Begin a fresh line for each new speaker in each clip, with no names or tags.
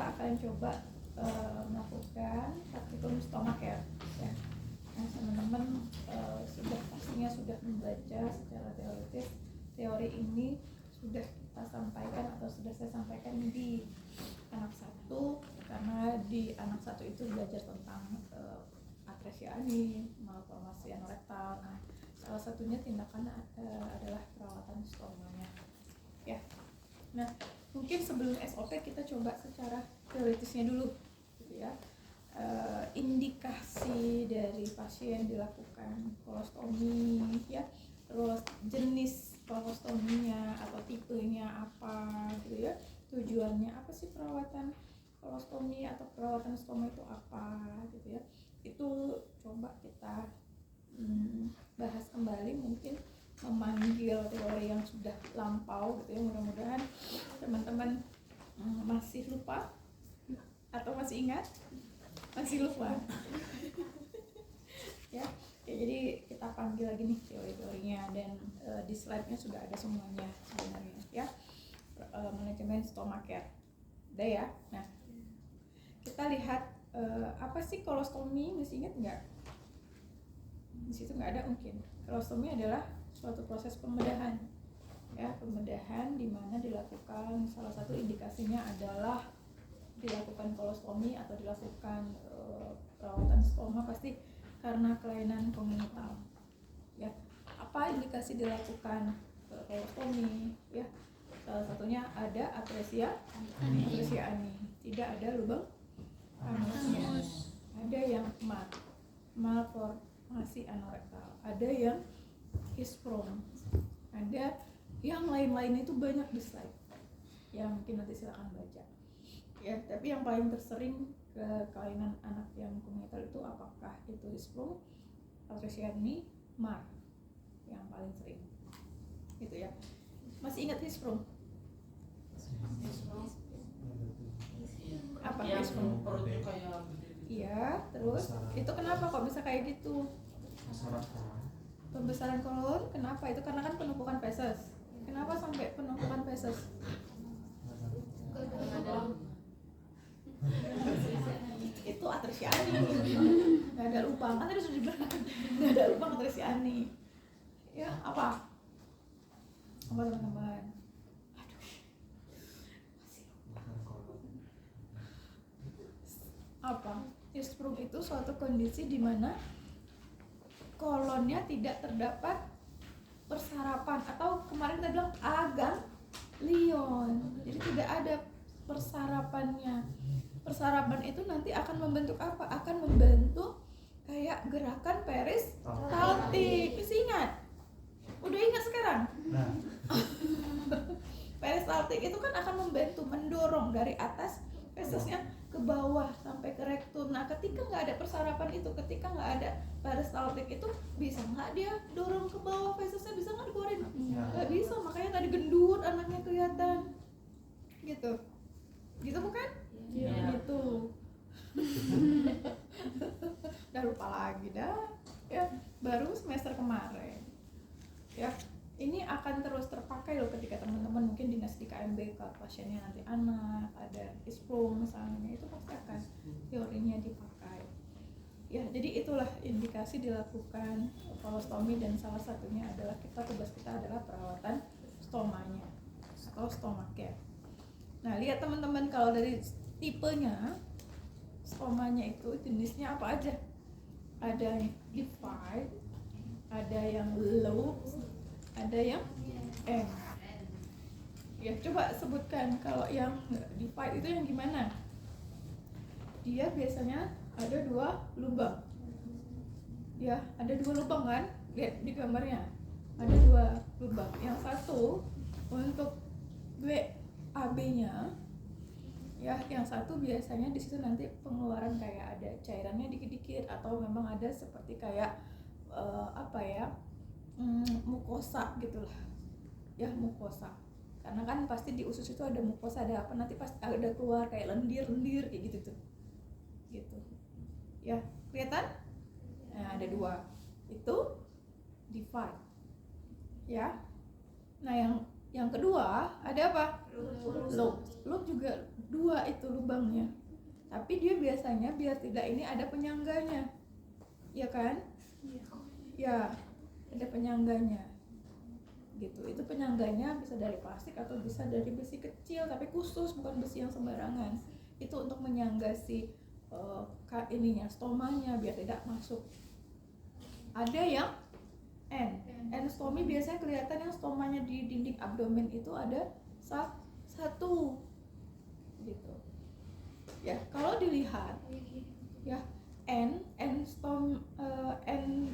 kita akan coba melakukan praktikum stomach care ya. Nah, teman-teman pastinya sudah membaca secara teoritis. Teori ini sudah kita sampaikan atau sudah saya sampaikan di anak 1, karena di anak 1 itu belajar tentang atresia ani, malformasi anorektal. Nah, salah satunya tindakan adalah perawatan stomanya ya. Nah, mungkin sebelum SOP kita coba secara teoritisnya dulu gitu ya. Indikasi dari pasien dilakukan kolostomi ya, terus jenis kolostominya atau tipenya apa gitu ya, tujuannya apa sih perawatan kolostomi atau perawatan stoma itu apa gitu ya. Itu coba kita bahas kembali, mungkin memanggil teori yang sudah lampau gitu ya. Mudah-mudahan teman-teman masih lupa atau masih ingat. Masih lupa ya. Jadi kita panggil lagi nih teori-teorinya, dan di slide-nya sudah ada semuanya sebenarnya ya. Manajemen stomach care udah ya. Nah, kita lihat apa sih kolostomi, masih ingat nggak? Di situ nggak ada mungkin. Kolostomi adalah suatu proses pembedahan ya, pembedahan di mana dilakukan, salah satu indikasinya adalah dilakukan kolostomi atau dilakukan perawatan stoma pasti karena kelainan kongenital ya. Apa indikasi dilakukan kolostomi ya? Salah satunya ada atresia ani, tidak ada lubang anusnya, ada yang malformasi anorektal, ada yang hisprom, ada yang lain-lain, itu banyak di slide ya, mungkin nanti silakan baca ya. Tapi yang paling tersering kelainan anak yang kongenital itu apakah itu hisprom, atresia ani, MAR yang paling sering gitu ya. Masih ingat hisprom? Apa hisprom? Iya, terus itu kenapa kok bisa kayak gitu? Pembesaran kolon, kenapa? Itu karena kan penumpukan feses. Kenapa sampai penumpukan feses? Itu atresia ani. Nggak ada lubang, kan tadi sudah dibilang nggak ada lubang atresia ani ya. Apa teman-teman? Apa? Hisprom itu suatu kondisi di mana kolonnya tidak terdapat persarapan, atau kemarin kita bilang aganglion, jadi tidak ada persarapannya. Persarapan itu nanti akan membentuk apa? Akan membentuk kayak gerakan peristaltik. Masih ingat? Udah ingat sekarang? Peristaltik itu kan akan membantu mendorong dari atas fesesnya ke bawah sampai ke rektum. Nah, ketika nggak ada persarapan itu, ketika nggak ada peristaltik itu, bisa nggak dia dorong ke bawah fesesnya? Bisa nggak dikeluarin? Nggak bisa, makanya tadi gendut anaknya kelihatan gitu bukan? Iya. Gitu. Udah lupa lagi dah ya, baru semester kemarin ya. Ini akan terus terpakai loh ketika teman-teman mungkin dinas di KMB, kalau pasiennya nanti anak ada hisprom misalnya, itu pasti akan teorinya dipakai ya. Jadi itulah indikasi dilakukan kolostomi, dan salah satunya adalah tugas kita adalah perawatan stomanya atau stomach care. Nah, lihat teman-teman, kalau dari tipenya stomanya itu jenisnya apa aja? Ada yang divide, ada yang loop, ada yang end. Ya, coba sebutkan kalau yang divide itu yang gimana? Dia biasanya ada 2 lubang. Ya, ada 2 lubang kan? Lihat di gambarnya. Ada 2 lubang. Yang satu untuk BAB-nya ya, yang satu biasanya di situ nanti pengeluaran kayak ada cairannya dikit-dikit, atau memang ada seperti kayak mukosa gitulah ya, mukosa. Karena kan pasti di usus itu ada mukosa, ada apa, nanti pasti ada keluar kayak lendir-lendir kayak gitu tuh gitu ya, kelihatan? Nah, ada 2 itu divide ya. Nah, yang kedua ada apa? Loop juga dua itu lubangnya, tapi dia biasanya biar tidak ini ada penyangganya, ya kan? Ya, ada penyangganya gitu. Itu penyangganya bisa dari plastik atau bisa dari besi kecil, tapi khusus, bukan besi yang sembarangan. Itu untuk menyangga si stomanya biar tidak masuk. Ada yang stomi, biasanya kelihatan yang stomanya di dinding abdomen itu ada satu gitu. Ya, kalau dilihat ya N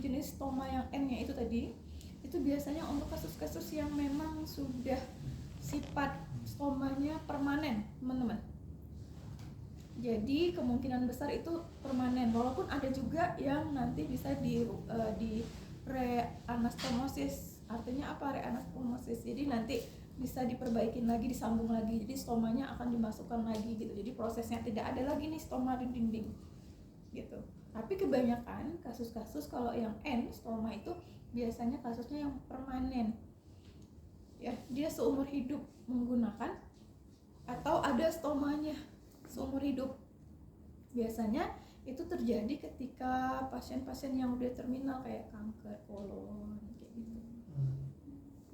jenis stoma yang N-nya itu tadi, itu biasanya untuk kasus-kasus yang memang sudah sifat stomanya permanen, teman-teman. Jadi kemungkinan besar itu permanen, walaupun ada juga yang nanti bisa di reanastomosis. Artinya apa reanastomosis? Jadi nanti bisa diperbaikin lagi, disambung lagi, jadi stomanya akan dimasukkan lagi gitu. Jadi prosesnya tidak ada lagi nih stoma di dinding gitu. Tapi kebanyakan kasus-kasus kalau yang N stoma itu biasanya kasusnya yang permanen. Ya, dia seumur hidup menggunakan atau ada stomanya seumur hidup. Biasanya itu terjadi ketika pasien-pasien yang udah terminal kayak kanker kolon kayak gitu.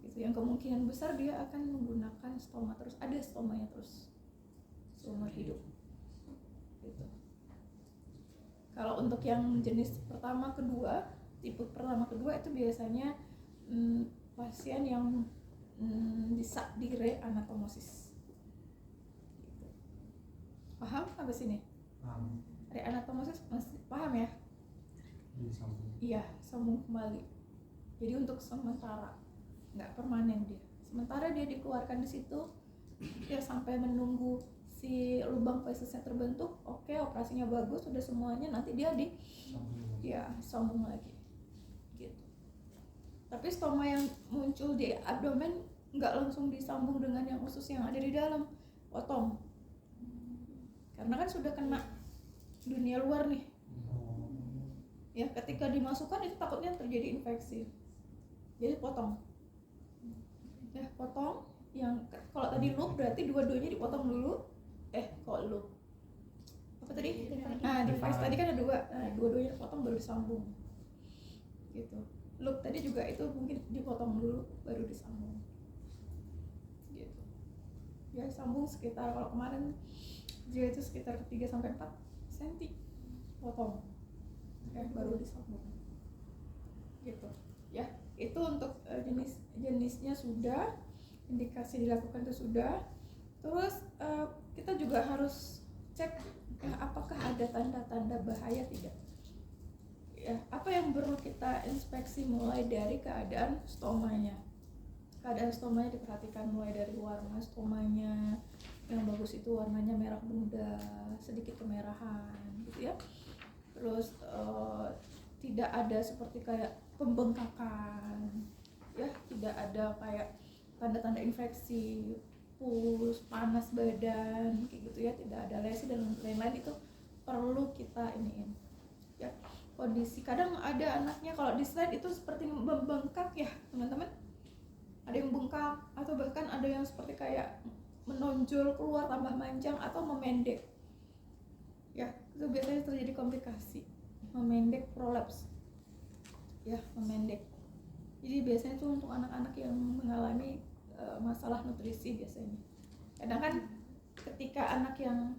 Gitu, yang kemungkinan besar dia akan menggunakan stoma terus, ada stomanya terus seumur hidup. Gitu. Kalau untuk yang jenis pertama kedua, tipe pertama kedua itu biasanya pasien yang bisa di reanatomosis. Gitu. Paham sampai sini?
Paham.
Reanatomosis masih paham ya?
Disambung.
Iya, sambung kembali. Jadi untuk sementara, nggak permanen dia. Sementara dia dikeluarkan di situ, dia sampai menunggu si lubang fesisnya terbentuk. Oke, operasinya bagus, sudah semuanya, nanti dia sambung lagi. Gitu. Tapi stoma yang muncul di abdomen nggak langsung disambung dengan yang usus yang ada di dalam, potong. Karena kan sudah kena dunia luar nih. Ya, ketika dimasukkan itu takutnya terjadi infeksi. Jadi potong. Ya, potong. Yang kalau tadi loop berarti dua-duanya dipotong dulu. Kalau loop apa tadi? Device tadi kan ada dua. Nah, dua-duanya dipotong baru disambung. Gitu. Loop tadi juga itu mungkin dipotong dulu baru disambung. Gitu. Ya, sambung sekitar, kalau kemarin dia itu sekitar 3-4 cm potong. Baru disambung. Gitu. Ya, itu untuk jenisnya sudah, indikasi dilakukan itu sudah. Terus kita juga harus cek apakah ada tanda-tanda bahaya tidak. Ya, apa yang perlu kita inspeksi mulai dari keadaan stomanya. Keadaan stomanya diperhatikan mulai dari warna stomanya. Yang bagus itu warnanya merah muda, sedikit kemerahan gitu ya. Terus tidak ada seperti kayak pembengkakan, ya, tidak ada kayak tanda-tanda infeksi, pus, panas badan kayak gitu ya, tidak ada lesi dan lain-lain. Itu perlu kita iniin ya. Kondisi kadang ada anaknya kalau di slide itu seperti membengkak ya teman-teman, ada yang bengkak atau bahkan ada yang seperti kayak menonjol keluar tambah panjang atau memendek ya. Itu biasanya terjadi komplikasi, memendek, prolaps ya, memendek. Jadi biasanya itu untuk anak-anak yang mengalami masalah nutrisi biasanya. Kadang kan ketika anak yang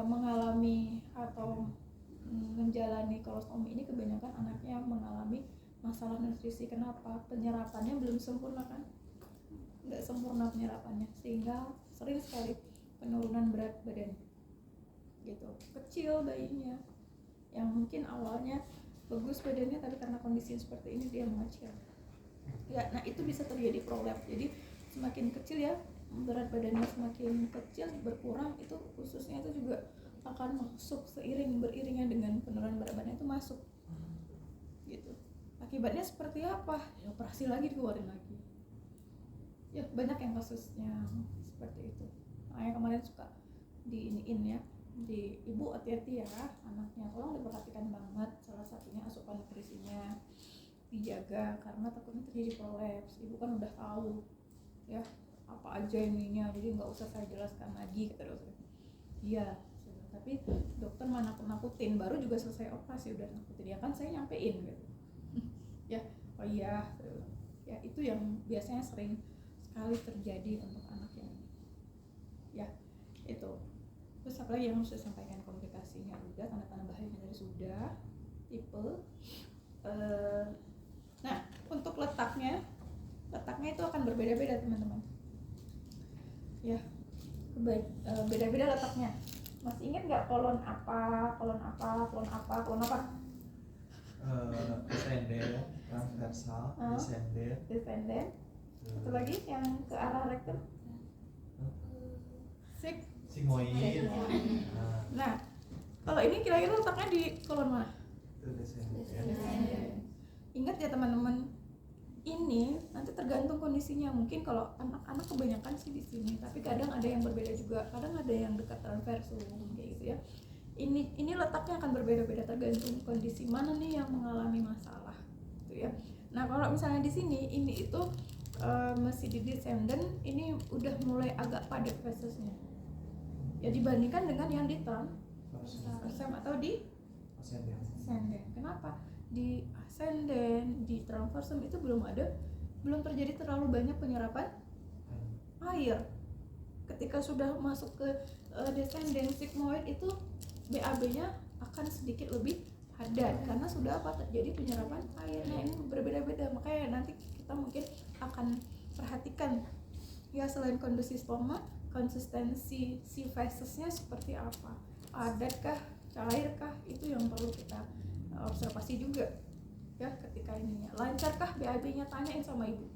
mengalami atau menjalani kolostomi ini, kebanyakan anaknya mengalami masalah nutrisi. Kenapa? Penyerapannya belum sempurna kan, nggak sempurna penyerapannya, sehingga sering sekali penurunan berat badan gitu. Kecil bayinya yang mungkin awalnya bagus badannya, tapi karena kondisi seperti ini dia mengecil ya. Nah, itu bisa terjadi prolaps. Jadi semakin kecil ya, berat badannya semakin kecil, berkurang, itu khususnya itu juga akan masuk beriringan dengan penurunan berat badan itu masuk gitu. Akibatnya seperti apa? Ya, operasi lagi, dikeluarin lagi ya. Banyak yang kasusnya seperti itu. Yang kemarin suka diiniin ya, di ibu hati-hati ya anaknya, tolong diperhatikan banget. Salah satunya asupan nutrisinya dijaga karena takutnya terjadi prolaps. Ibu kan udah tahu ya apa aja ininya, jadi nggak usah saya jelaskan lagi kata dokter. iya, tapi dokter mana nakutin, baru juga selesai operasi udah nakutin, ya kan saya nyampein gitu. Ya, oh iya, ya itu yang biasanya sering sekali terjadi untuk anak yang ini. Ya, itu. Terus apa lagi yang harus saya sampaikan? Komplikasinya udah, tanda-tanda bahayanya dari sudah, tipe. Nah, untuk letaknya itu akan berbeda-beda teman-teman. Ya, beda-beda letaknya. Masih ingat nggak kolon apa?
Descendant, transversal,
Descendant. Satu lagi yang ke arah rektum.
sigmoid.
Nah, kalau ini kira-kira letaknya di kolon mana?
Itu descendant.
Ingat ya teman-teman, ini nanti tergantung kondisinya. Mungkin kalau anak-anak kebanyakan sih di sini, tapi kadang ada yang berbeda juga. Kadang ada yang dekat transversum kayak gitu ya. Ini letaknya akan berbeda-beda tergantung kondisi mana nih yang mengalami masalah, gitu ya. Nah, kalau misalnya di sini ini itu masih di descendant, ini udah mulai agak padat fesesnya. Ya dibandingkan dengan yang di transversum atau di ascendant. Kenapa? Di ascendant, di transversum itu belum terjadi terlalu banyak penyerapan air. Ketika sudah masuk ke descendant sigmoid itu BAB-nya akan sedikit lebih padat karena sudah terjadi penyerapan air. Nah, ini berbeda-beda, makanya nanti kita mungkin akan perhatikan ya, selain kondisi stoma, konsistensi si fesesnya seperti apa, padatkah, cairkah, itu yang perlu kita observasi juga ya. Ketika ininya lancarkah BAB-nya, tanyain sama ibu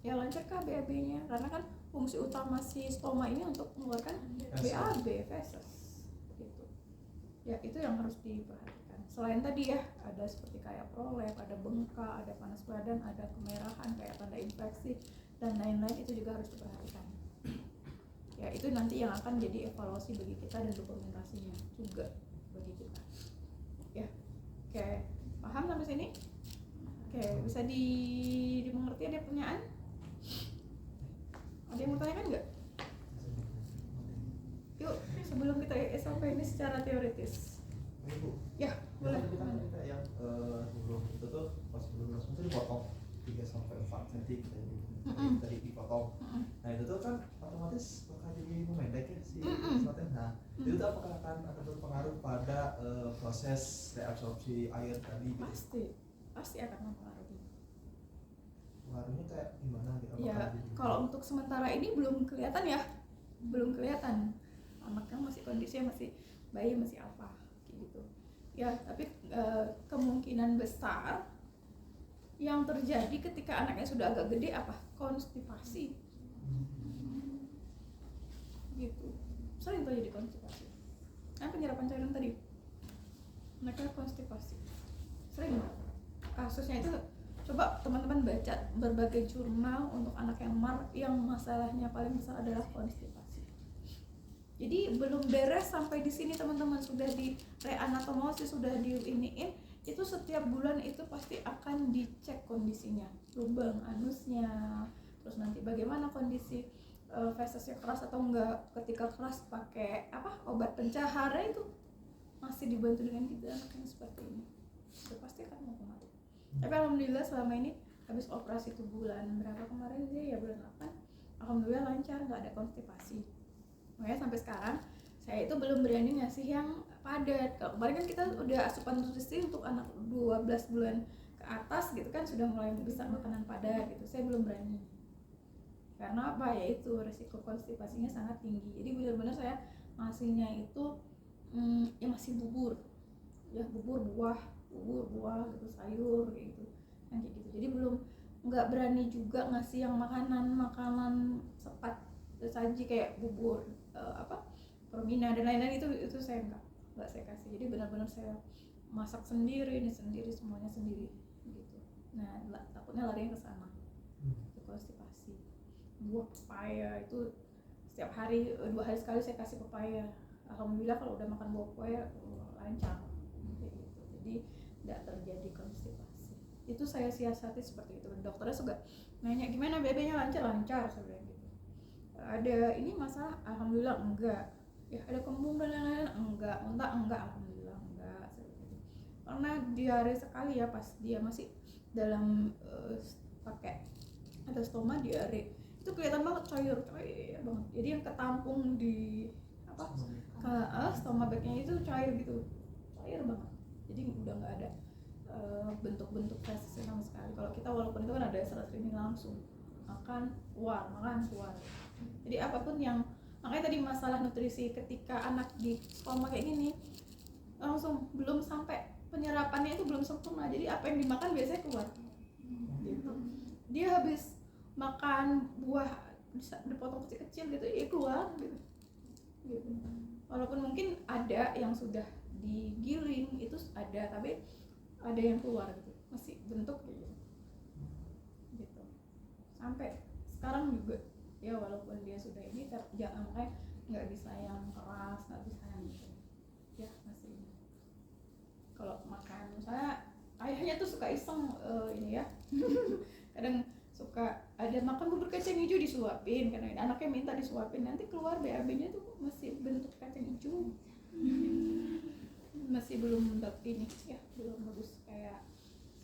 ya, lancarkah BAB-nya, karena kan fungsi utama si stoma ini untuk mengeluarkan BAB feses gitu ya. Itu yang harus diperhatikan. Selain tadi ya, ada seperti kayak prolap, ada bengkak, ada panas badan, ada kemerahan kayak tanda infeksi dan lain-lain, itu juga harus diperhatikan ya. Itu nanti yang akan jadi evaluasi bagi kita dan dokumentasinya juga bagi kita ya. Oke, paham sampai sini? Oke, bisa dimengerti? Ada pertanyaan? Ada yang mau tanyakan nggak? Yuk, sebelum kita sampai ini secara teoritis.
Ibu,
Ya, boleh.
Kita yang sebelum itu tuh pas sebelum langsung tuh dipotong 3 sampai 4 cm tadi dipotong. Nah itu tuh kan otomatis bakal jadi memendek ya si slotnya. Nah itu tuh apakah akan berpengaruh pada proses reabsorpsi air tadi?
Pasti akan mempengaruhi.
Pengaruhnya kayak gimana gitu?
Ya, kalau untuk sementara ini belum kelihatan ya, anaknya masih kondisinya masih bayi, masih apa gitu ya. Tapi kemungkinan besar yang terjadi ketika anaknya sudah agak gede apa? Konstipasi gitu. Sering terjadi konstipasi. Penyerapan cairan tadi, mereka konstipasi sering kasusnya itu. Coba teman-teman baca berbagai jurnal untuk anak yang masalahnya paling besar adalah konstipasi. Jadi belum beres sampai di sini teman-teman, sudah di reanatomosis, sudah di iniin, itu setiap bulan itu pasti akan dicek kondisinya, lubang anusnya, terus nanti bagaimana kondisi fesesnya keras atau enggak. Ketika keras pakai obat pencahara, itu masih dibantu dengan gitu anaknya seperti ini, itu pasti akan mempengaruhi. Tapi alhamdulillah selama ini habis operasi itu bulan berapa kemarin sih ya, bulan 8, alhamdulillah lancar, nggak ada konstipasi. Makanya sampai sekarang saya itu belum berani ngasih yang padat. Kalau kemarin kan kita udah asupan nutrisi untuk anak 12 bulan ke atas gitu kan, sudah mulai bisa makanan padat gitu. Saya belum berani. Karena apa? Ya itu resiko konstipasinya sangat tinggi. Jadi benar-benar saya ngasihnya itu ya masih bubur. Ya bubur buah gitu, sayur gitu. Kan kayak gitu. Jadi belum, nggak berani juga ngasih yang makanan sepat saji kayak bubur Permina dan lain-lain, itu saya nggak saya kasih. Jadi benar-benar saya masak sendiri, ini sendiri, semuanya sendiri gitu. Nah, takutnya larinya ke sana. Itu konstipasi. Buah pepaya itu setiap hari, 2 hari sekali saya kasih pepaya. Alhamdulillah kalau udah makan buah pepaya lancar gitu. Jadi nggak terjadi konstipasi. Itu saya siasati seperti itu. Dokternya juga nanya gimana BB-nya, lancar saya bilang gitu. Ada ini masalah, alhamdulillah enggak. ya ada kembung dan lain-lain, enggak, muntah enggak, alhamdulillah enggak. Karena diare sekali ya pas dia masih dalam pakai ada stoma, diare itu kelihatan banget cair banget, jadi yang ketampung di apa stoma bagnya itu cair gitu, cair banget, jadi udah nggak ada bentuk-bentuk feses sama sekali. Kalau kita walaupun itu kan ada serat ini langsung makan keluar. Jadi apapun yang, makanya tadi masalah nutrisi ketika anak di stoma kayak gini langsung belum sampai penyerapannya itu belum sempurna, jadi apa yang dimakan biasanya keluar gitu. Dia habis makan buah dipotong kecil-kecil gitu ya keluar gitu. Walaupun mungkin ada yang sudah digiling itu ada, tapi ada yang keluar gitu, masih bentuk gitu sampai sekarang juga ya, walaupun dia sudah ini jangan kayak nggak bisa yang keras, nggak bisa yang gitu ya, masih kalau makan misalnya ayahnya tuh suka iseng ini ya kadang suka ada makan bubur kacang hijau disuapin, karena anaknya minta disuapin, nanti keluar BAB-nya tuh masih bentuk kacang hijau, masih belum ini ya, belum bagus kayak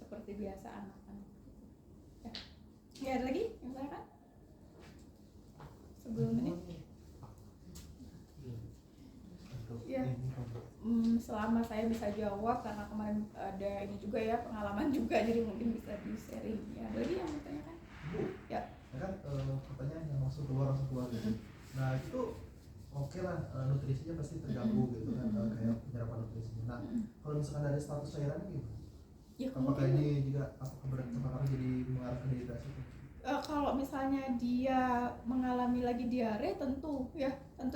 seperti biasa anak-anak ya. Ya ada lagi yang saya kan sebelum ini ya. Selama saya bisa jawab, karena kemarin ada ini juga ya, pengalaman juga, jadi mungkin bisa di sharing ya. Ada lagi yang mau tanyakan? Ya
kan katanya yang masuk keluar gitu. Nah itu oke lah, nutrisinya pasti terganggu gitu kan, kayak penyerapan nutrisinya. Nah kalau misalkan ada status cairannya gimana?
ya
Apakah ini juga apakah jadi mengarah ke dehidrasi?
Kalau misalnya dia mengalami lagi diare, tentu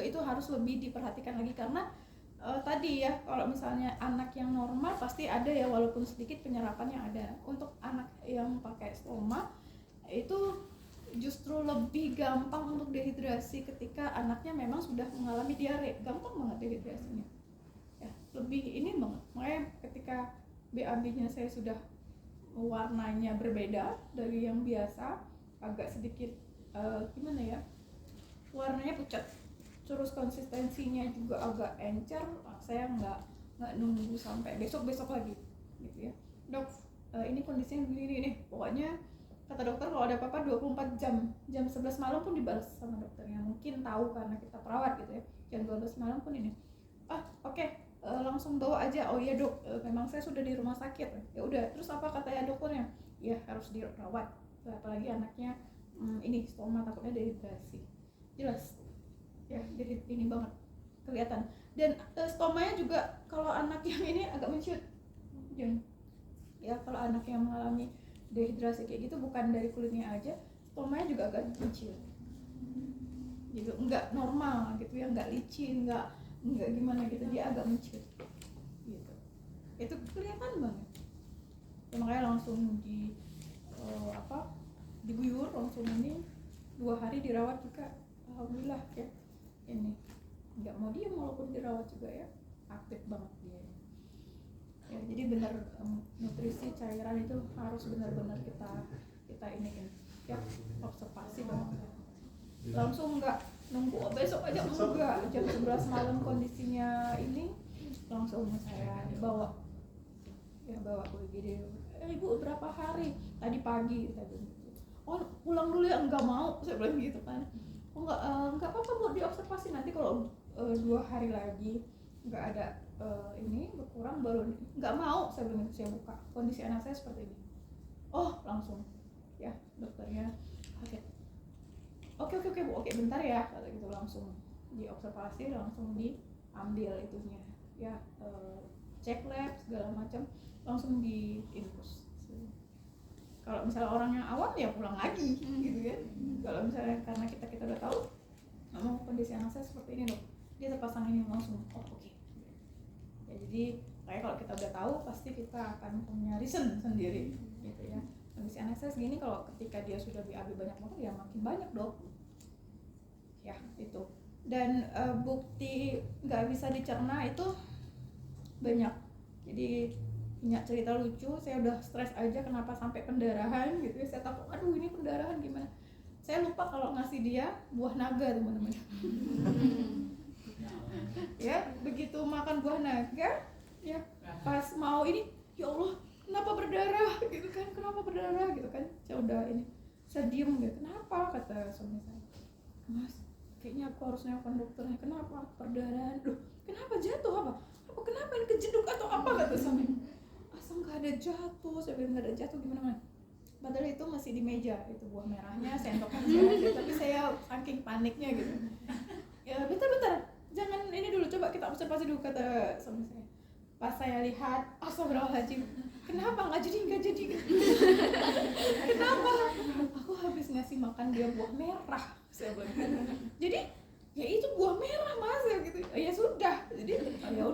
itu harus lebih diperhatikan lagi, karena tadi ya, kalau misalnya anak yang normal pasti ada ya, walaupun sedikit penyerapannya ada. Untuk anak yang pakai stoma itu justru lebih gampang untuk dehidrasi ketika anaknya memang sudah mengalami diare, gampang banget dehidrasinya ya, lebih ini banget. Makanya ketika BAB-nya saya sudah warnanya berbeda dari yang biasa, agak sedikit gimana ya, warnanya pucat, terus konsistensinya juga agak encer, saya nggak nunggu sampai besok lagi gitu ya, dok ini kondisinya begini nih, pokoknya kata dokter kalau ada apa-apa 24 jam 11 malam pun dibalas sama dokternya, mungkin tahu karena kita perawat gitu ya, jam 12 malam pun ini oke, langsung bawa aja. Oh iya dok, memang saya sudah di rumah sakit. Ya udah, terus apa katanya dokternya? Ya harus dirawat, apalagi anaknya ini stoma, takutnya dehidrasi, jelas ya, jadi ini banget kelihatan. Dan stomanya juga kalau anak yang ini agak menciut ya, kalau anak yang mengalami dehidrasi kayak gitu bukan dari kulitnya aja, stomanya juga agak menciut gitu, nggak normal gitu ya, nggak licin, nggak gimana gitu, dia agak menciut gitu, itu kelihatan banget ya. Makanya langsung diguyur langsung, ini 2 hari dirawat juga, alhamdulillah ya, ini nggak mau diem walaupun dirawat juga ya, aktif banget dia ya. Jadi benar, nutrisi cairan itu harus benar-benar kita iniin ya, observasi banget, langsung nggak nunggu besok aja, enggak, jam 11 malam kondisinya ini langsung saya bawa ke UGD. Ibu berapa hari? Tadi pagi, saya bilang gitu. Oh pulang dulu ya, enggak mau, saya bilang gitu kan. Oh enggak apa-apa bu, diobservasi, nanti kalau 2 hari lagi nggak ada ini berkurang baru, nggak mau, saya bilang, saya buka kondisi anak saya seperti ini. Oh langsung ya, dokternya kaget. Oke bu, oke bentar ya, kata gitu, langsung diobservasi, langsung diambil itunya ya, cek lab segala macam, langsung diinfus. Kalau misalnya orang yang awam ya pulang lagi gitu kan. Kalau misalnya karena kita udah tahu, mau kondisi anak saya seperti ini dok, dia terpasang ini, langsung oke. Ya jadi kayak kalau kita udah tahu pasti kita akan punya reason sendiri gitu ya. Kondisi anak saya segini, kalau ketika dia sudah BAB banyak banget ya makin banyak dok ya itu. Dan bukti nggak bisa dicerna itu banyak. Jadi punya cerita lucu, saya udah stres aja kenapa sampai pendarahan gitu ya, saya takut aduh ini pendarahan gimana, saya lupa kalau ngasih dia buah naga teman-teman. Ya begitu makan buah naga ya pas mau ini, ya Allah kenapa berdarah gitu kan, kenapa berdarah gitu kan. Saya udah ini, saya diem gitu. Kenapa, kata suami saya, Mas kayaknya aku harus nelfon dokternya. Kenapa perdarahan? Loh kenapa, jatuh apa kenapa, ini kejeduk atau apa, kata suami. Asal nggak ada jatuh, saya bilang nggak ada jatuh gimana. Padahal itu masih di meja, itu buah merahnya, sendoknya masih ada, tapi saya saking paniknya gitu. Ya bentar, jangan ini dulu, coba kita observasi dulu, kata suami saya. Pas saya lihat, astagfirullahaladzim, kenapa nggak jadi kenapa, aku habis ngasih makan dia buah merah, saya bilang. Jadi ya itu buah merah mas, ya gitu. Ya sudah, jadi ya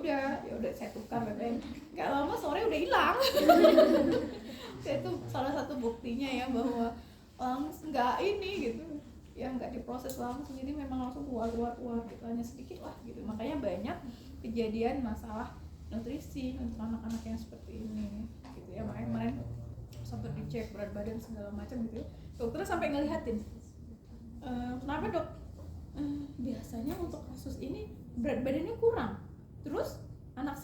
udah saya tukar BBM. Nggak lama sore udah hilang. Itu salah satu buktinya ya bahwa langsung nggak ini gitu ya, nggak diproses langsung, jadi memang langsung keluar gitu, hanya sedikit lah gitu. Makanya banyak kejadian masalah nutrisi untuk anak-anak yang seperti ini gitu ya. Makanya kemarin sempat dicek berat badan segala macam gitu, dokter sampai ngelihatin, kenapa dok, biasanya untuk kasus ini berat badannya kurang, terus anak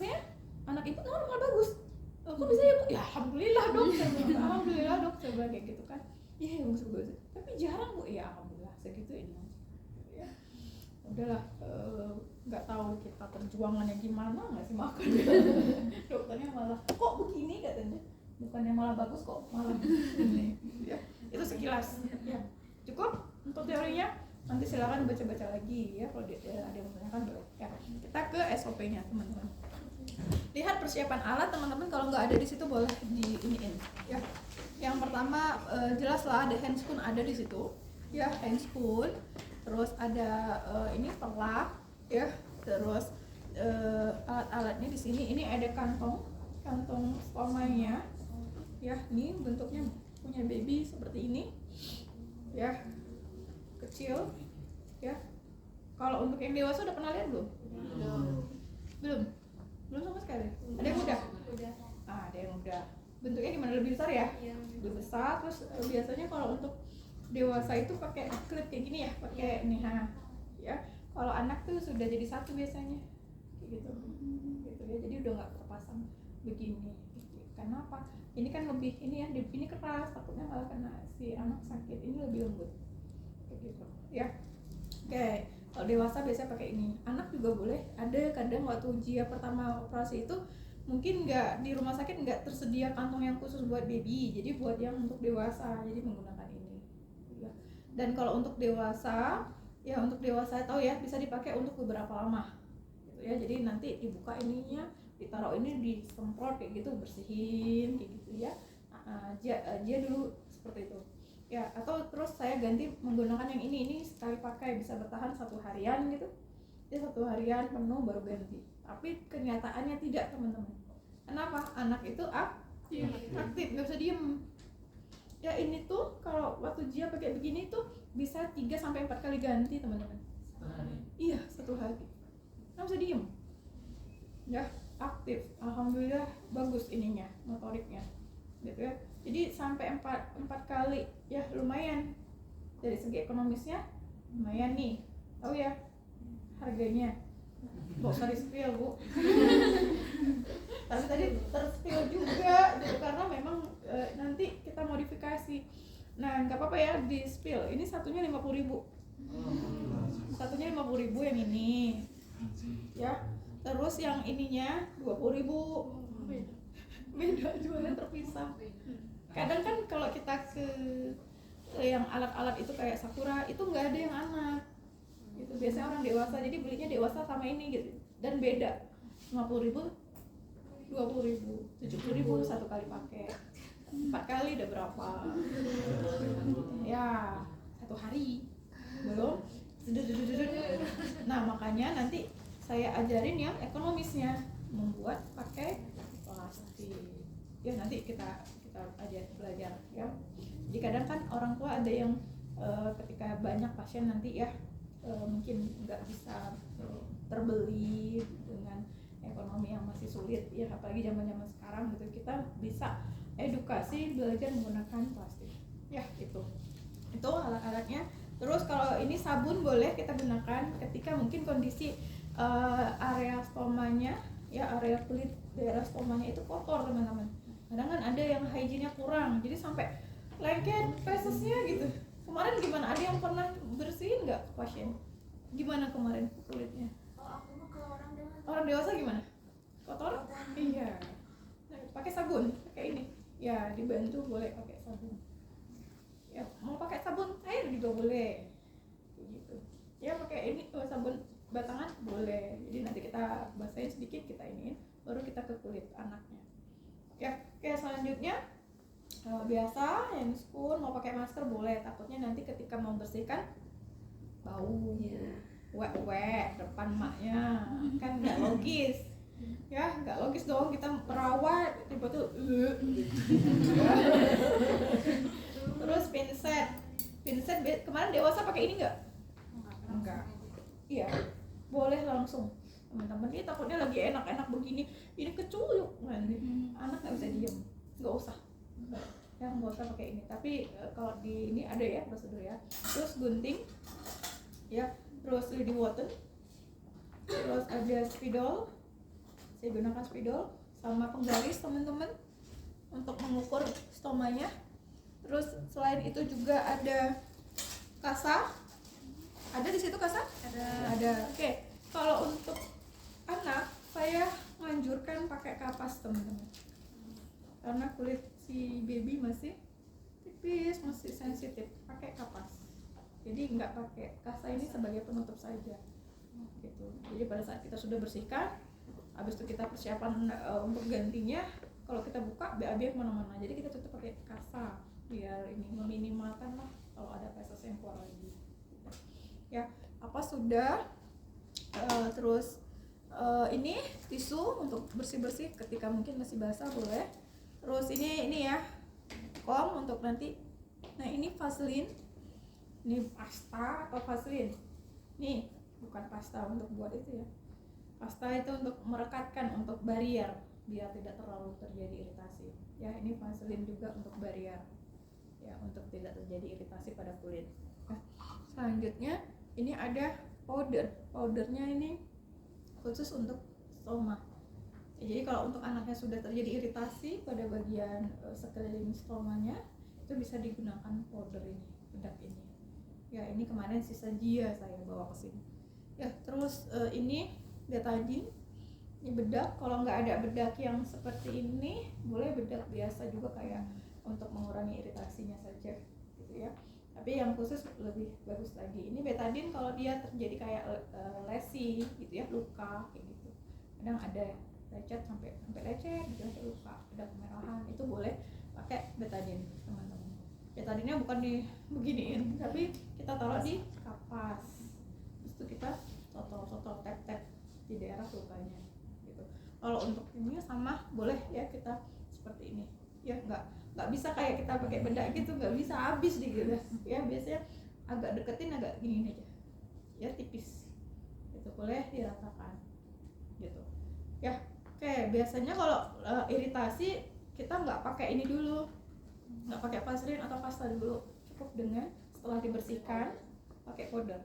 ibu normal bagus, kok bisa ya bu? Ya alhamdulillah dok, saya bilang, alhamdulillah dok, saya bilang kayak gitu kan. Iya bagus, tapi jarang bu. Ya alhamdulillah segitu ini ya. Udahlah, nggak tahu kita perjuangannya gimana ngasih makan. Dokternya malah kok begini katanya, bukannya malah bagus kok malah begini ya. Itu sekilas ya, cukup untuk teorinya. Nanti silakan baca-baca lagi ya, kalau ada yang menanyakan boleh ya. Kita ke SOP-nya teman-teman. Lihat persiapan alat teman-teman, kalau nggak ada di situ boleh di iniin ya. Yang pertama jelas lah ada handscoon ada di situ ya, handscoon. Terus ada ini pelak ya, terus alat-alatnya di sini. Ini ada kantong spermanya ya, ini bentuknya punya baby seperti ini ya, kecil ya. Kalau untuk yang dewasa udah pernah lihat belum? Belum sama sekali. Ada yang udah? Ada yang udah. Bentuknya gimana, lebih besar ya? Lebih besar. Terus biasanya kalau untuk dewasa itu pakai klip kayak gini ya, pakai nih ya. Kalau anak tuh sudah jadi satu biasanya kayak gitu ya. Jadi udah nggak terpasang begini. Kenapa? Ini kan lebih ini ya, ini keras, takutnya malah kena si anak sakit. Ini lebih lembut kayak gitu ya. Oke, kalau dewasa biasanya pakai ini. Anak juga boleh. Ada kadang waktu Jia pertama operasi itu mungkin nggak di rumah sakit, nggak tersedia kantong yang khusus buat baby, jadi buat yang untuk dewasa, jadi menggunakan ini ya. Dan kalau untuk dewasa ya, untuk dewasa tahu ya, bisa dipakai untuk beberapa lama gitu ya. Jadi nanti dibuka ininya, ditaruh ini, disemprot kayak gitu, bersihin kayak gitu ya. Jia dulu seperti itu ya. Atau terus saya ganti menggunakan yang ini sekali pakai, bisa bertahan 1 harian gitu ya, 1 harian penuh baru ganti. Tapi kenyataannya tidak teman-teman. Kenapa? Anak itu aktif, nggak bisa diem ya. Ini tuh kalau waktu Jia pakai begini tuh bisa 3-4 kali ganti teman-teman. Iya, 1 hari nggak bisa diem ya, aktif. Alhamdulillah bagus ininya, motoriknya gitu ya. Jadi sampai 4 kali ya, lumayan dari segi ekonomisnya, lumayan nih. Tahu ya harganya, nggak usah di-spill bu. Tapi tadi ter-spill juga gitu, karena memang nanti kita modifikasi. Nah nggak apa-apa ya di-spill. Ini satunya 50.000, satunya 50.000 yang ini ya. Terus yang ininya 20.000, beda, jualnya terpisah. Kadang kan kalau kita ke yang alat-alat itu kayak Sakura itu nggak ada yang anak gitu, biasanya orang dewasa, jadi belinya dewasa sama ini gitu. Dan beda, 50.000, 20.000, 70.000 1 kali pakai. 4 kali udah berapa ya, 1 hari belum. Nah makanya nanti saya ajarin yang ekonomisnya, membuat pakai plastik ya. Nanti kita belajar ya. Jadi kadang kan orang tua ada yang ketika banyak pasien nanti ya, mungkin nggak bisa terbeli dengan ekonomi yang masih sulit ya, apalagi zaman-zaman sekarang gitu. Kita bisa edukasi belajar menggunakan plastik ya. Itu alat-alatnya. Terus kalau ini sabun boleh kita gunakan ketika mungkin kondisi area stomanya, ya area kulit daerah stomanya itu kotor teman-teman. Kadang kan ada yang hygiene-nya kurang, jadi sampai lengket fesesnya gitu. Kemarin gimana? Ada yang pernah bersihin nggak pasien? Gimana kemarin kulitnya?
Oh, aku mah kalau orang dewasa.
Orang dewasa gimana? Kotor? Iya. Nah, pakai sabun, pakai ini. Ya, dibantu boleh pakai sabun. Ya, mau pakai sabun air juga boleh. Gitu. Ya, pakai ini sabun batangan boleh. Jadi nanti kita basahin sedikit, kita iniin, baru kita ke kulit anaknya. Ya, oke, selanjutnya biasa hand spoon mau pakai masker boleh, takutnya nanti ketika mau bersihkan bau, wek depan maknya, kan nggak logis. Ya nggak logis dong, kita perawat tiba tuh terus pinset kemarin dewasa pakai ini nggak? Enggak. Iya, boleh langsung teman-teman. Ini takutnya lagi enak-enak begini, ini kecuyuk nanti anak nggak bisa diem, nggak usah ya, nggak usah pakai ini. Tapi kalau di ini ada ya prosedur ya. Terus gunting ya, terus lidi water, terus ada spidol, saya gunakan spidol sama penggaris teman-teman untuk mengukur stomanya. Terus selain itu juga ada kasa. Ada di situ kasa? Ada. Oke. Kalau untuk anak saya menganjurkan pakai kapas teman-teman. Karena kulit si baby masih tipis, masih sensitif, pakai kapas. Jadi nggak pakai kasa ini sebagai penutup saja. Gitu. Jadi pada saat kita sudah bersihkan, habis itu kita persiapan untuk gantinya, kalau kita buka BAB kemana-mana. Jadi kita tutup pakai kasa biar ini meminimalkan lah kalau ada feses yang keluar lagi. Ya, apa sudah terus ini tisu untuk bersih-bersih ketika mungkin masih basah boleh. Terus ini ya kom untuk nanti. Nah ini vaselin, ini pasta atau vaselin. Nih bukan pasta untuk buat itu ya. Pasta itu untuk merekatkan, untuk barrier biar tidak terlalu terjadi iritasi. Ya ini vaselin juga untuk barrier. Ya untuk tidak terjadi iritasi pada kulit. Nah, selanjutnya ini ada powder. Powdernya ini khusus untuk stoma. Ya, jadi kalau untuk anaknya sudah terjadi iritasi pada bagian sekeliling stomanya, itu bisa digunakan powder ini, bedak ini. Ya ini kemarin sisa Gia saya bawa ke sini. Ya terus ini betadine. Ini bedak. Kalau nggak ada bedak yang seperti ini, boleh bedak biasa juga kayak untuk mengurangi iritasinya saja, gitu ya. Tapi yang khusus lebih bagus lagi. Ini betadine kalau dia terjadi kayak lesi, gitu ya, luka kayak gitu. Kadang ada lecet sampai lecet, gitu sampai luka, ada kemerahan, itu boleh pakai betadine teman-teman. Betadine-nya bukan di beginiin, tapi kita taruh di kapas. Terus itu kita sotol tap di daerah lukanya, gitu. Kalau untuk ini sama boleh ya kita seperti ini. Ya nggak bisa kayak kita pakai bedak gitu, nggak bisa habis di gitu ya. Biasanya agak deketin, agak gini aja ya, tipis itu boleh diratakan gitu ya. Oke, biasanya kalau iritasi kita nggak pakai ini dulu, nggak pakai vaselin atau pasta dulu, cukup dengan setelah dibersihkan pakai powder,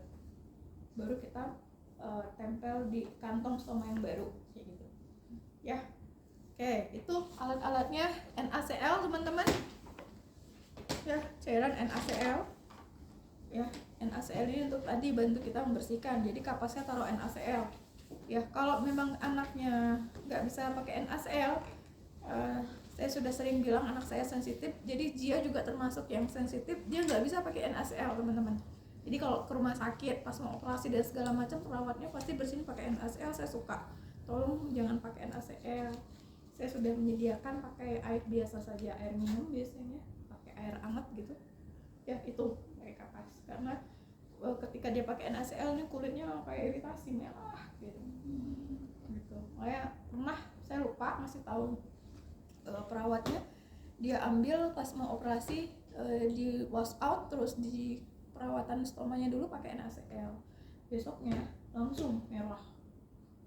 baru kita tempel di kantong stoma yang baru kayak gitu ya. Oke, itu alat-alatnya. NaCl teman-teman ya, cairan NaCl ya. NaCl ini untuk tadi bantu kita membersihkan, jadi kapasnya taruh NaCl ya. Kalau memang anaknya nggak bisa pakai NaCl, saya sudah sering bilang anak saya sensitif, jadi Gia juga termasuk yang sensitif, dia nggak bisa pakai NaCl teman-teman. Jadi kalau ke rumah sakit pas mau operasi dan segala macam, perawatnya pasti bersihin pakai NaCl. Saya suka, tolong jangan pakai NaCl. Saya sudah menyediakan pakai air biasa saja, air minum biasanya, pakai air hangat gitu ya, itu pakai kapas. Karena ketika dia pakai NaCl ini kulitnya kayak iritasi, merah gitu. Kayak pernah saya lupa ngasih tahu perawatnya, dia ambil pas mau operasi di wash out, terus di perawatan stomanya dulu pakai NaCl, besoknya langsung merah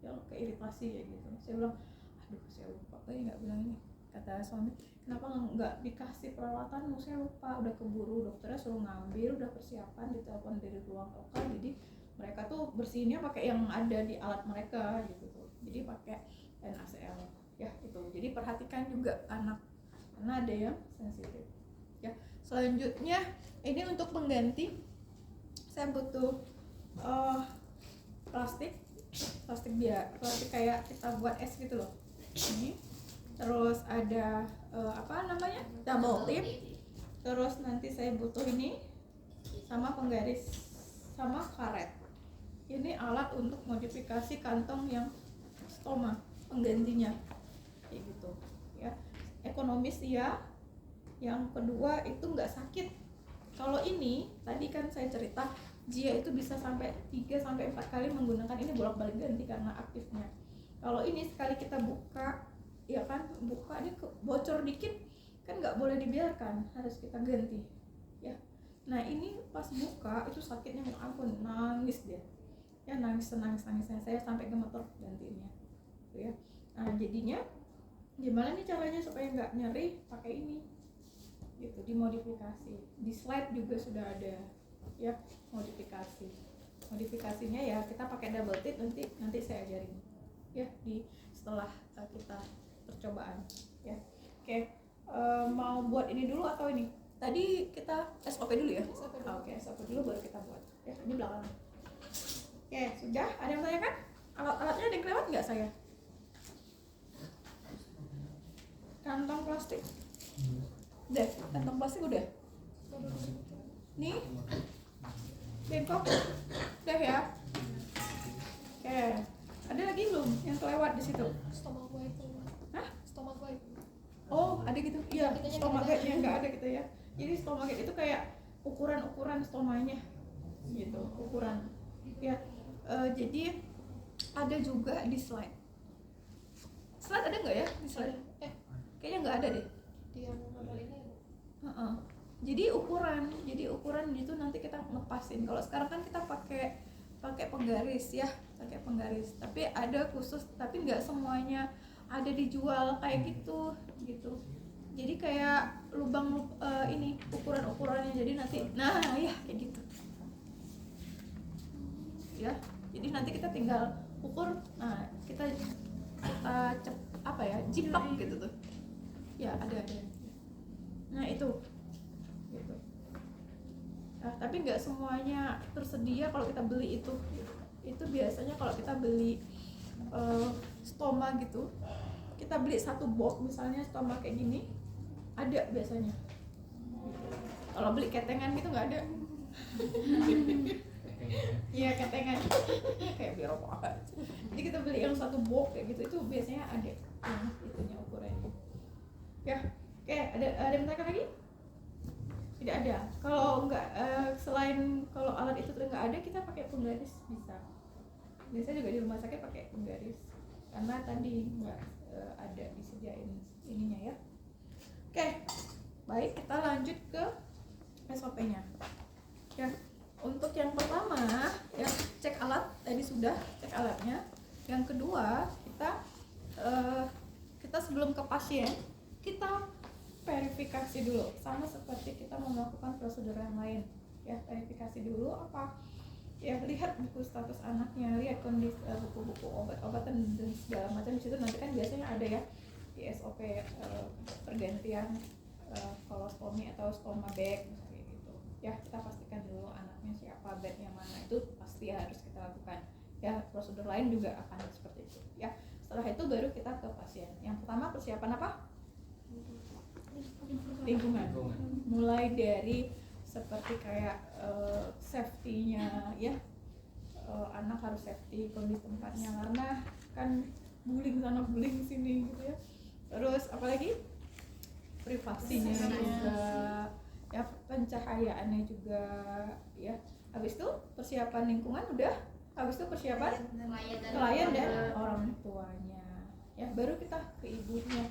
ya, kayak iritasi kayak gitu. Saya bilang aduh saya lupa, nggak bilang ini. Kata suami, kenapa nggak dikasih perawatan? Saya lupa, udah keburu dokternya suruh ngambil, udah persiapan, ditelepon dari ruang lokal, jadi mereka tuh bersihinnya pakai yang ada di alat mereka gitu tuh, jadi pakai NaCl ya itu. Jadi perhatikan juga anak karena ada yang sensitif ya. Selanjutnya ini untuk pengganti saya butuh plastik kayak kita buat es gitu loh ini. Terus ada double tip. Terus nanti saya butuh ini sama penggaris sama karet. Ini alat untuk modifikasi kantong yang stoma, penggantinya kayak gitu ya. Ekonomis ya. Yang kedua itu nggak sakit. Kalau ini tadi kan saya cerita Jia itu bisa sampai 3-4 kali menggunakan ini bolak-balik ganti karena aktifnya. Kalau ini sekali kita buka ya kan, buka ini bocor dikit kan nggak boleh dibiarkan, harus kita ganti ya. Nah ini pas buka itu sakitnya minta ampun, nangis dia ya, nangisnya saya sampai gemeter gantinya gitu ya. Nah jadinya gimana nih caranya supaya nggak nyeri, pakai ini gitu, dimodifikasi. Di slide juga sudah ada ya modifikasinya ya, kita pakai double tip, nanti saya ajarin ya di setelah kita percobaan ya. Oke, mau buat ini dulu atau ini? Tadi kita SOP dulu ya. Oke, SOP dulu baru kita buat ya, ini belakangan. Oke, sudah. Ada yang tanyakan? Alat-alatnya ada yang kelewat nggak saya? Kantong plastik udah, kantong plastik udah. Nih bengkok udah ya. Oke, ada lagi belum yang kelewat di situ?
Stomach guide.
Hah?
Stomach guide.
Oh ada gitu? Iya,
Kitanya
stomach
nggak ada.
guide-nya nggak ada gitu ya. Jadi stomach guide itu kayak ukuran stomanya gitu, ukuran ya. Jadi ada juga di slide ada nggak ya di slide? Kayaknya nggak ada deh.
Dia model ini ya.
Jadi ukuran gitu nanti kita lepasin. Kalau sekarang kan kita pakai penggaris ya, pakai penggaris. Tapi ada khusus, tapi nggak semuanya ada dijual kayak gitu. Jadi kayak lubang ini ukurannya. Jadi nanti, nah ya kayak gitu. Ya, jadi nanti kita tinggal ukur. Nah kita jiplak gitu tuh. Ya ada. Nah itu. Gitu. Nah, tapi nggak semuanya tersedia kalau kita beli itu biasanya kalau kita beli stoma gitu, kita beli satu box misalnya stoma kayak gini ada biasanya. Kalau beli ketengan gitu nggak ada. Iya ketengan kayak beli rokok apa. Jadi kita beli yang satu box kayak gitu, itu biasanya ada yang itunya ukurannya ya. Oke, ada yang bertanya lagi? Tidak ada. Kalau nggak selain kalau alat itu nggak ada, kita pakai penggaris bisa. Biasanya juga di rumah sakit pakai penggaris karena tadi nggak ada disediain ininya ya. Oke, baik, kita lanjut ke SOP-nya ya. Untuk yang pertama ya, cek alat tadi sudah cek alatnya. Yang kedua kita sebelum ke pasien kita verifikasi dulu, sama seperti kita mau melakukan prosedur yang lain ya. Verifikasi dulu apa ya, lihat buku status anaknya, lihat kondisi buku-buku obat-obatan dan segala macam. Di situ nanti kan biasanya ada ya di SOP pergantian kolostomi atau stoma bag kayak gitu ya. Kita pastikan dulu anaknya siapa, bagnya mana, itu pasti harus kita lakukan ya. Prosedur lain juga akan seperti itu ya. Setelah itu baru kita ke pasien. Yang pertama persiapan apa? Lingkungan. Mulai dari seperti kayak safety-nya ya, anak harus safety kondisi tempatnya karena kan guling sana guling sini gitu ya. Terus apalagi privasinya juga ya, pencahayaannya juga ya. Habis itu persiapan lingkungan udah, habis itu persiapan klien dan orang tuanya ya, baru kita ke ibunya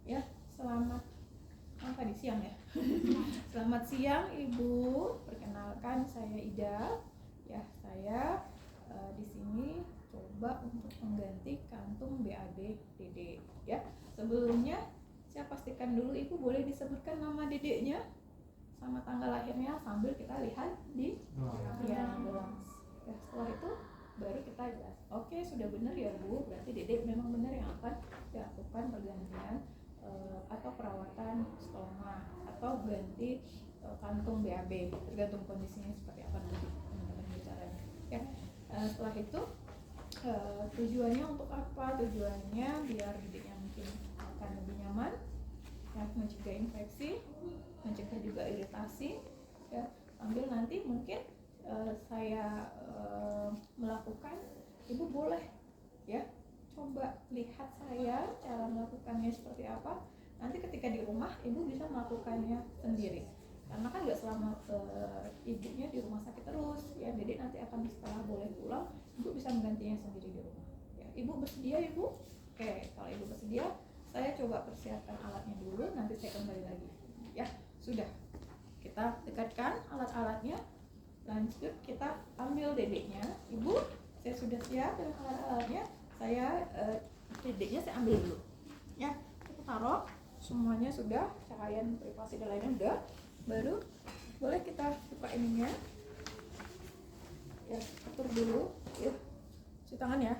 ya. Selamat tadi siang ya. Selamat siang Ibu, perkenalkan saya Ida ya. Saya di sini coba untuk mengganti kantung BAD DD ya. Sebelumnya saya pastikan dulu Ibu boleh disebutkan nama dedeknya sama tanggal lahirnya sambil kita lihat di ambulans Ya, setelah itu baru kita jelas, oke sudah benar ya Bu, berarti Dedek memang benar yang akan dilakukan pergantian atau perawatan stoma atau ganti kantung BAB, tergantung kondisinya seperti apa nanti teman-teman bicaranya ya. Setelah itu tujuannya untuk apa? Tujuannya biar Dedeknya mungkin akan lebih nyaman ya, mencegah infeksi, mencegah juga iritasi ya, sambil nanti mungkin saya melakukan, ibu boleh ya coba lihat saya cara melakukannya seperti apa. Nanti ketika di rumah ibu bisa melakukannya sendiri, karena kan nggak selama ibunya di rumah sakit terus ya. Dedek nanti akan setelah boleh pulang, ibu bisa menggantinya sendiri di rumah ya. Ibu bersedia ibu? Oke, kalau ibu bersedia, saya coba persiapkan alatnya dulu, nanti saya kembali lagi ya. Sudah, kita dekatkan alat-alatnya, lanjut kita ambil Dedeknya. Ibu, saya sudah siap dengan alat-alatnya, saya Dedeknya saya ambil dulu ya. Kita taruh semuanya, sudah cahaya privasi dan lainnya udah, baru boleh kita buka ininya ya. Atur dulu ya, cuci tangan ya,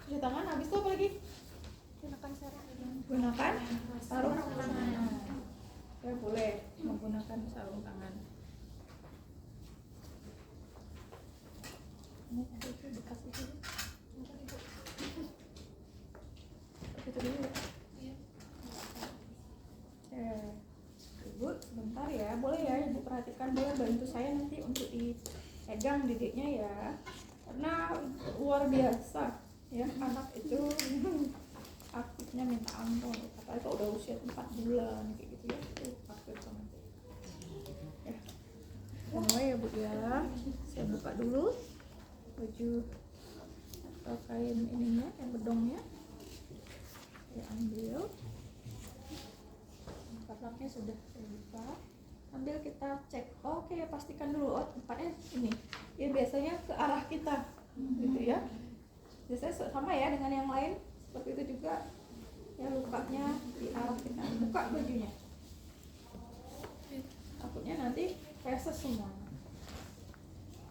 cuci tangan. Habis itu apa lagi?
Gunakan
sarung tangan ya, boleh menggunakan sarung tangan. Ini ada itu bekas itu dulu ya. Ibu sebentar ya, boleh ya ibu perhatikan, boleh bantu saya nanti untuk dipegang Dedeknya ya, karena luar biasa ya anak itu aktifnya minta ampun, apalagi kalau udah usia 4 bulan kayak gitu ya, itu aktif banget ya. Mulai ya Bu ya, saya buka dulu baju atau kain ininya, yang bedongnya saya ambil, kaplaknya sudah saya buka, sambil kita cek. Oke, pastikan dulu tempatnya ini ya, biasanya ke arah kita gitu ya, biasanya sama ya dengan yang lain seperti itu juga ya, lukanya di arah kita. Buka bajunya, takutnya nanti feses semua.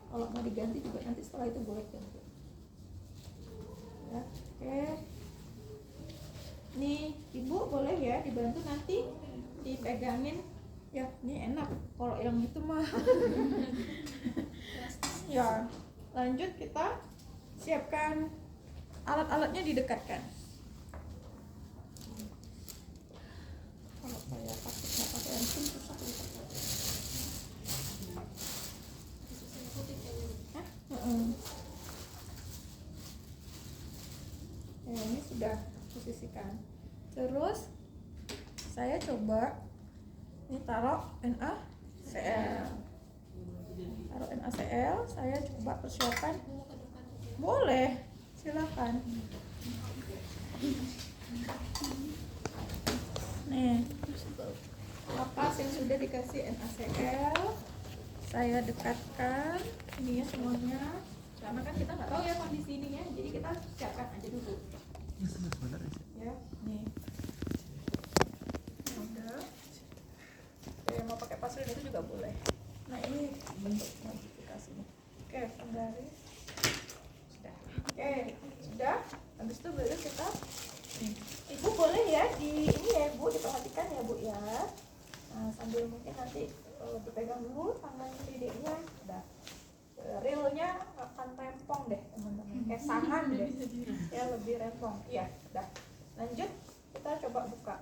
Kalau mau diganti juga nanti setelah itu boleh ganti ya. Oke, nih ibu boleh ya dibantu nanti dipegangin ya. Ini enak, kalau yang itu mah ya. Lanjut kita siapkan alat-alatnya, didekatkan. Kalau saya pakai handphone susah gitu. Ya, ini sudah posisikan. Terus saya coba ini taruh NaCl. Taruh NaCl, saya coba persiapan. Boleh, silakan. Nih, lapas yang sudah dikasih NaCl, saya dekatkan ini ya semuanya, karena kan kita nggak tahu ya kondisi ininya, jadi kita siapkan aja dulu ya. Nih udah, mau pakai pasir itu juga boleh. Nah ini bentuk modifikasinya. Oke, penggaris sudah. Oke, sudah. Habis itu baru kita ibu boleh ya di ini ya Bu, diperhatikan ya Bu ya. Nah, sambil mungkin nanti dipegang dulu tangan Dedeknya. Udah, realnya akan rempong deh teman-teman, kayak sangan deh ya, lebih rempong. Iya, udah. Lanjut kita coba buka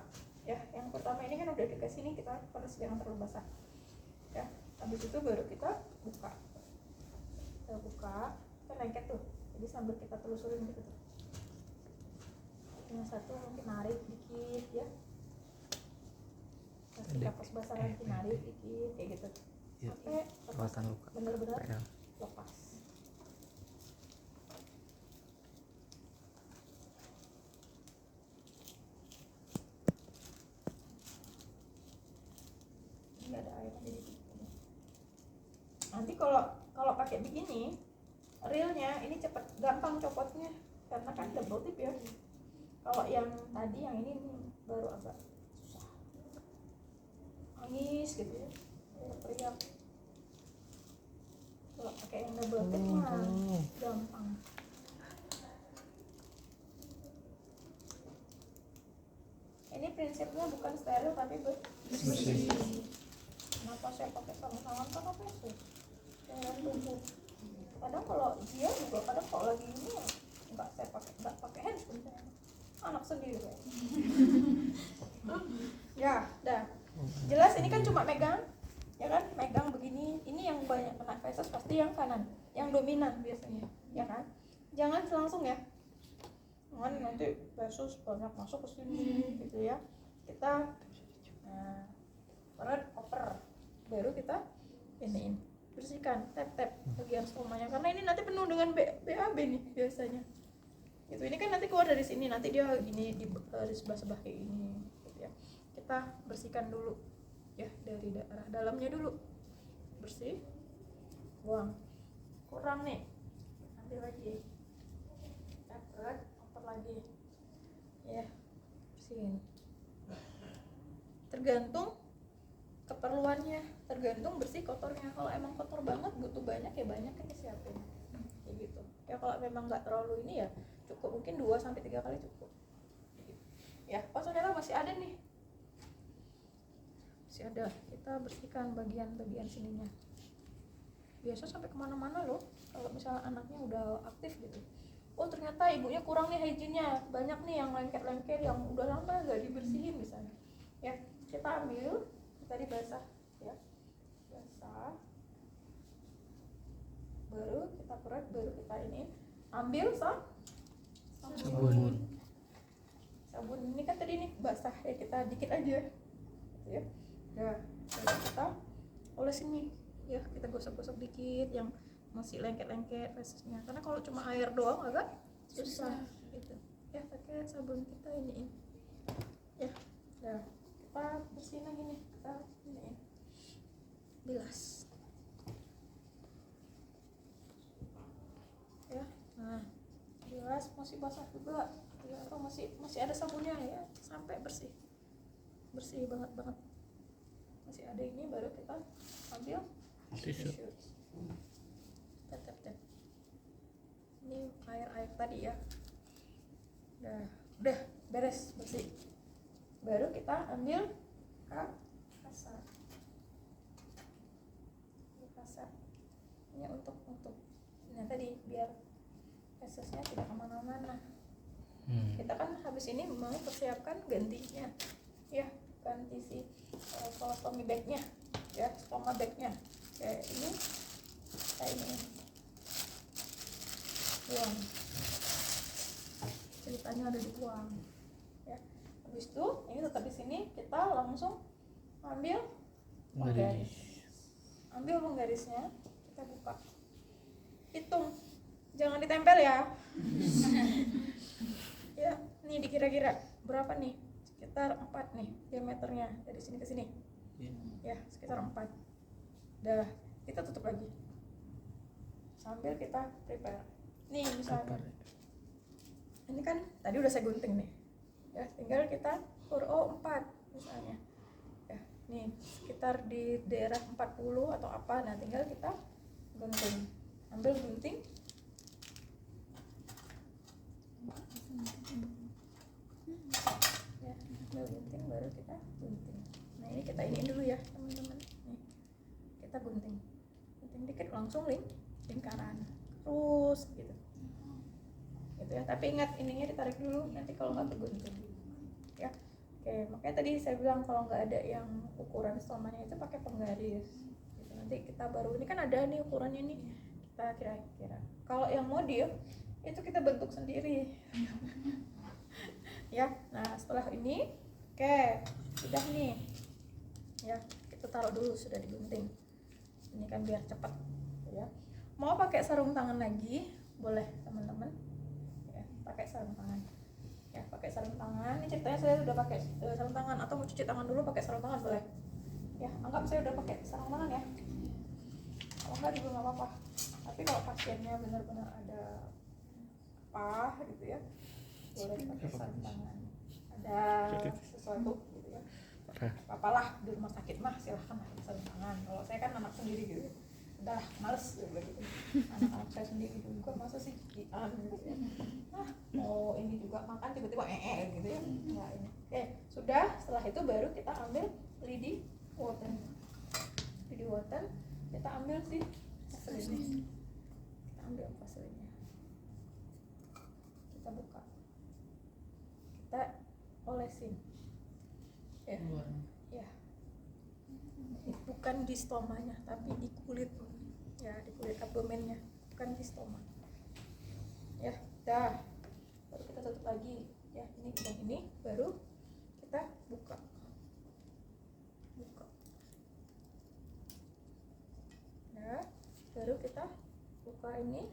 ya. Yang pertama ini kan udah dikasih nih, kita harus jangan terlalu basah ya. Habis itu baru kita buka, kita lengket tuh, jadi sambil kita telusurin gitu tuh. Yang satu mungkin narik dikit ya, kita pas basah lagi narik dikit kayak gitu sampai benar-benar lepas. Nggak ada air jadi nanti kalau pakai begini realnya ini cepet, gampang copotnya karena kan double tip ya. Kalau yang tadi yang ini baru agak susah, nangis gitu ya, teriak. Kalau pakai yang double tip mah gampang. Ini prinsipnya bukan steril tapi bersih. Kenapa saya pakai sarung tangan karena itu cairan tubuh. Kadang kalau dia juga kadang kalau lagi ini ya nggak pakai handphone saya. Anak sendiri ya. Ya, dah. Jelas ini kan cuma megang, ya kan? Megang begini. Ini yang banyak kena feses pasti yang kanan, yang dominan biasanya, ya kan? Jangan langsung ya. Jangan nanti feses banyak masuk ke sini gitu ya. Kita perut oper, baru kita iniin, bersihkan, tap bagian stomanya karena ini nanti penuh dengan BAB nih biasanya. Gitu. Ini kan nanti keluar dari sini, nanti dia gini di sebelah kayak ini gitu ya. Kita bersihkan dulu ya dari daerah dalamnya dulu. Bersih. Buang. Kurang nih. Ambil lagi. Dapat, oper lagi. Ya. Bersihin. Tergantung keperluannya, tergantung bersih kotornya. Kalau emang kotor banget butuh banyak ya banyak kan disiapin. Kayak gitu. Ya kalau memang nggak terlalu ini ya cukup, mungkin 2-3 kali cukup ya. Oh ternyata masih ada nih, masih ada, kita bersihkan bagian sininya. Biasa sampai kemana-mana loh kalau misalnya anaknya udah aktif gitu. Oh ternyata ibunya kurang nih hygiene-nya, banyak nih yang lengket-lengket yang udah lama gak dibersihin misalnya ya. Kita ambil, tadi basah ya, basah, baru kita perut, baru kita ini ambil sabun ini kan tadi nih basah ya, kita dikit aja gitu ya. Nah, lalu kita oles ini ya, kita gosok-gosok dikit yang masih lengket-lengket fesesnya, karena kalau cuma air doang agak susah gitu ya. Pakai sabun kita iniin ya. Nah, kita bersihin lagi nih, kita iniin, bilas ya. Nah, bilas masih basah juga ya, atau masih ada sabunnya ya, sampai bersih banget masih ada ini, baru kita ambil tisu. Tap. Ini air tadi ya. Udah beres bersih. Baru kita ambil kasar. Ini untuk nah tadi biar fesesnya tidak kemana-mana. Kita kan habis ini mau persiapkan gantinya ya, ganti si colostomy bagnya ya, stoma bagnya kayak ini, buang, ceritanya ada dibuang ya. Habis itu ini tetap di sini, kita langsung ambil penggarisnya, kita buka, hitung, jangan ditempel ya. Ya, nih dikira-kira berapa nih? Sekitar 4 nih diameternya dari sini ke sini. Ya, sekitar 4. Dah, kita tutup lagi. Sambil kita prepare. Nih misalnya. Ini kan tadi udah saya gunting nih. Ya, tinggal kita ukur 4 misalnya. Ya, nih sekitar di daerah 40 atau apa. Nah, tinggal kita gunting. Ambil gunting. Ya, ambil gunting baru kita gunting. Nah, ini kita iniin dulu ya, teman-teman. Nih. Kita gunting dikit, langsung lingkaran terus gitu ya. Tapi ingat ininya ditarik dulu, nanti kalau nggak kegunting ya. Oke, makanya tadi saya bilang kalau nggak ada yang ukuran stomanya itu pakai penggaris gitu. Nanti kita baru, ini kan ada nih ukurannya nih, kita kira-kira. Kalau yang modif itu kita bentuk sendiri ya. Nah setelah ini sudah nih ya, kita taruh dulu, sudah digunting. Ini kan biar cepat ya. Mau pakai sarung tangan lagi boleh teman-teman ya, pakai sarung tangan ya, pakai sarung tangan. Ini ceritanya saya udah pakai sarung tangan, atau mau cuci tangan dulu pakai sarung tangan boleh ya. Anggap saya udah pakai sarung tangan ya, kalau enggak juga nggak apa-apa. Tapi kalau pasiennya benar-benar ada apa gitu ya, boleh pakai sarung tangan, ada sesuatu gitu ya, apalah di rumah sakit mah silahkan pakai sarung tangan. Kalau saya kan anak sendiri gitu udah males gitu. Anak-anak saya sendiri juga masa sih gitu ya. Mau ini juga makan tiba-tiba gitu ya. Nah, ini. Oke, sudah. Setelah itu baru kita ambil lidi water. Lidi water kita ambil sih vaseline. Kita ambil vaseline. Kita buka. Kita olesin. Ya. Ya. Bukan di stomanya, tapi di kulit. Ya, di kulit abdomennya, bukan di stoma. Ya, dah. Baru kita tutup lagi. Ya, ini dan ini baru kita buka. Nah, baru kita buka ini.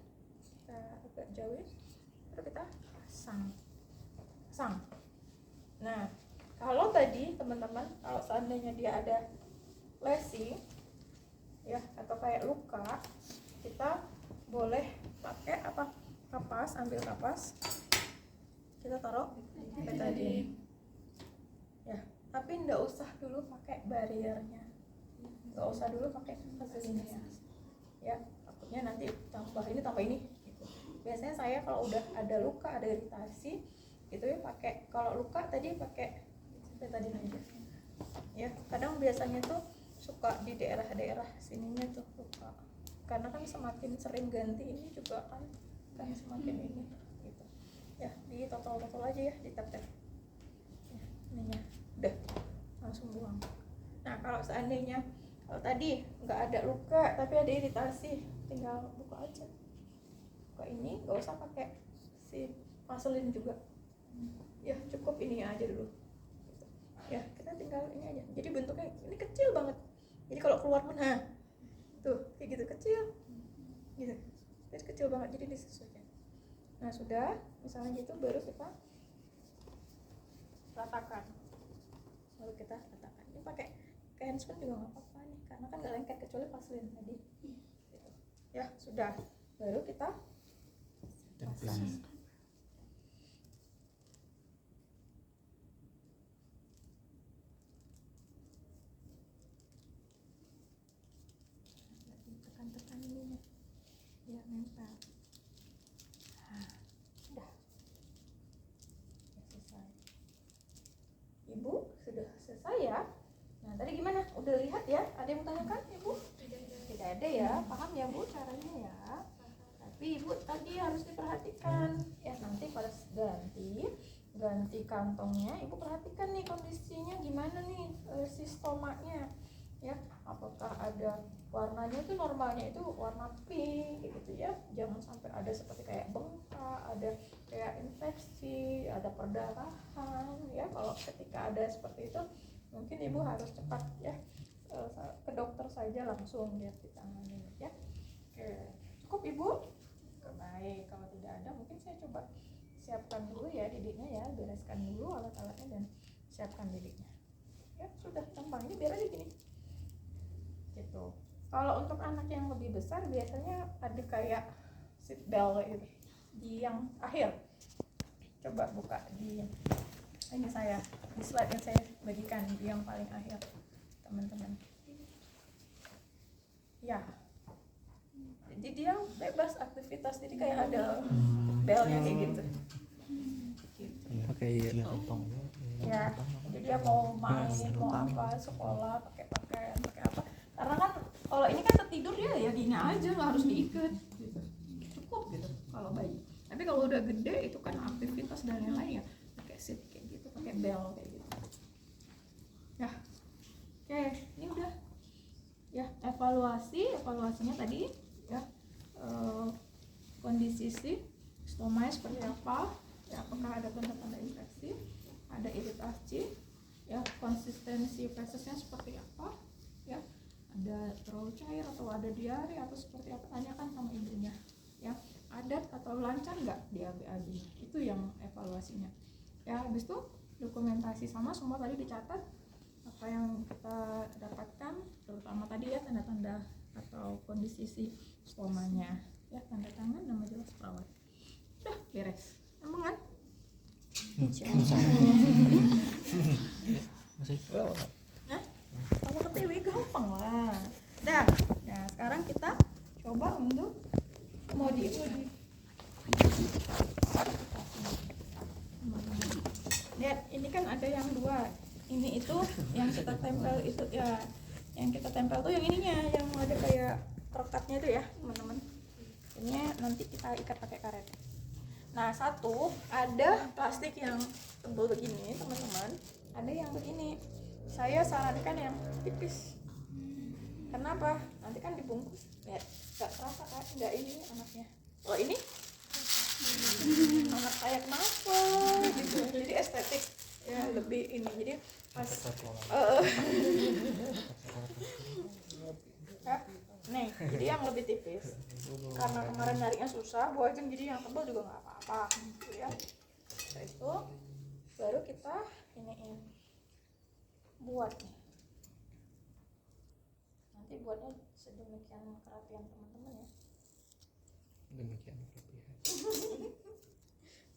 Kita agak jauhin. Baru kita pasang. Nah, kalau tadi teman-teman, kalau seandainya dia ada lesi ya atau kayak luka, kita boleh pakai apa, kapas, ambil kapas, kita taruh kayak tadi ya, tapi nggak usah dulu pakai bariernya, nggak usah dulu pakai vaseline ya, takutnya nanti tambah ini gitu. Biasanya saya kalau udah ada luka, ada iritasi gitu ya, pakai, kalau luka tadi pakai kayak tadi aja ya. Kadang biasanya tuh suka di daerah-daerah sininya tuh luka, karena kan semakin sering ganti ini juga kan semakin ini gitu ya. Di totol aja ya, di tap ya, ininya udah langsung buang. Nah, kalau seandainya kalau tadi nggak ada luka tapi ada iritasi, tinggal buka aja, buka ini, nggak usah pakai si vaseline juga ya, cukup ini aja dulu gitu. Ya, kita tinggal ini aja. Jadi bentuknya ini kecil banget. Jadi kalau keluar mana tuh kayak gitu, kecil gitu, jadi kecil banget, jadi disesuaikan. Nah, sudah misalnya gitu, baru kita ratakan. Ini pakai handspan juga nggak apa-apa nih, karena kan nggak lengket kecuali vaseline tadi gitu. Ya sudah, baru kita pasang. Tekan ini biar nempel. Nah, udah selesai. Ibu sudah selesai ya. Nah, tadi gimana? Udah lihat ya? Ada yang tanyakan, Ibu? Tidak ada ya. Paham ya, Bu, caranya ya? Tapi Ibu tadi harus diperhatikan ya, nanti pada ganti kantongnya, Ibu perhatikan nih kondisinya gimana nih, si stomanya ya, apakah ada warnanya itu, normalnya itu warna pink gitu ya, jangan sampai ada seperti kayak bengkak, ada kayak infeksi, ada perdarahan ya. Kalau ketika ada seperti itu, mungkin Ibu harus cepat ya ke dokter saja, langsung biar ditangani ya. Oke, cukup Ibu? Baik, kalau tidak ada mungkin saya coba siapkan dulu ya didiknya ya, bereskan dulu alat-alatnya dan siapkan didiknya ya. Sudah gampang, ini biar aja gini gitu. Kalau untuk anak yang lebih besar biasanya ada kayak seat belt gitu di yang akhir. Coba buka di ini, saya di slide yang saya bagikan di yang paling akhir, teman-teman ya. Jadi dia bebas aktivitas, jadi kayak ada belnya kayak gitu.
Pakai
Ya, jadi dia mau main, mau apa, sekolah, pakai pakaian, pakai apa. Karena kan kalau ini kan tertidur dia ya gini aja, nggak harus diikat gitu. Cukup gitu kalau bayi. Tapi kalau udah gede itu kan aktivitas dan lain-lain ya, pakai seat kayak gitu, pakai bel kayak gitu. Ya, oke, ini udah ya. Evaluasinya tadi ya, kondisi si stomanya seperti apa ya, apakah ada tanda-tanda infeksi, ada iritasi ya, konsistensi fesesnya seperti apa ya, ada terlalu cair atau ada diare atau seperti apa, tanyakan sama ibunya ya, adat atau lancar nggak di ABAB, itu yang evaluasinya ya. Habis itu dokumentasi sama semua tadi dicatat apa yang kita dapatkan, terutama tadi ya tanda-tanda atau kondisi si stomanya ya, tanda tangan, nama jelas perawat, udah beres. Emang kan? Nah, kalau ke TW gampang lah. Dah. Nah, sekarang kita ini kan ada yang dua. Ini itu yang kita tempel itu ya. Yang kita tempel tuh yang ininya, yang ada kayak rekatnya itu ya, teman-teman. Ini nanti kita ikat pakai karet. Nah, satu ada plastik yang tebal begini, teman-teman. Ada yang begini. Saya sarankan yang tipis. Kenapa? Nanti kan dibungkus. Ya, nggak terasa kan? Nggak ini anaknya. Kalau ini anak saya kenapa gitu. Jadi estetik ya lebih ini. Jadi pas nih, jadi yang lebih tipis. Karena kemarin nyarinya susah, buatin jadi yang tebal juga nggak apa-apa gitu ya. Setelah itu baru kita iniin buat nih. Nanti buatnya sedemikian kerapian teman-teman ya.
Demikian kelebihan.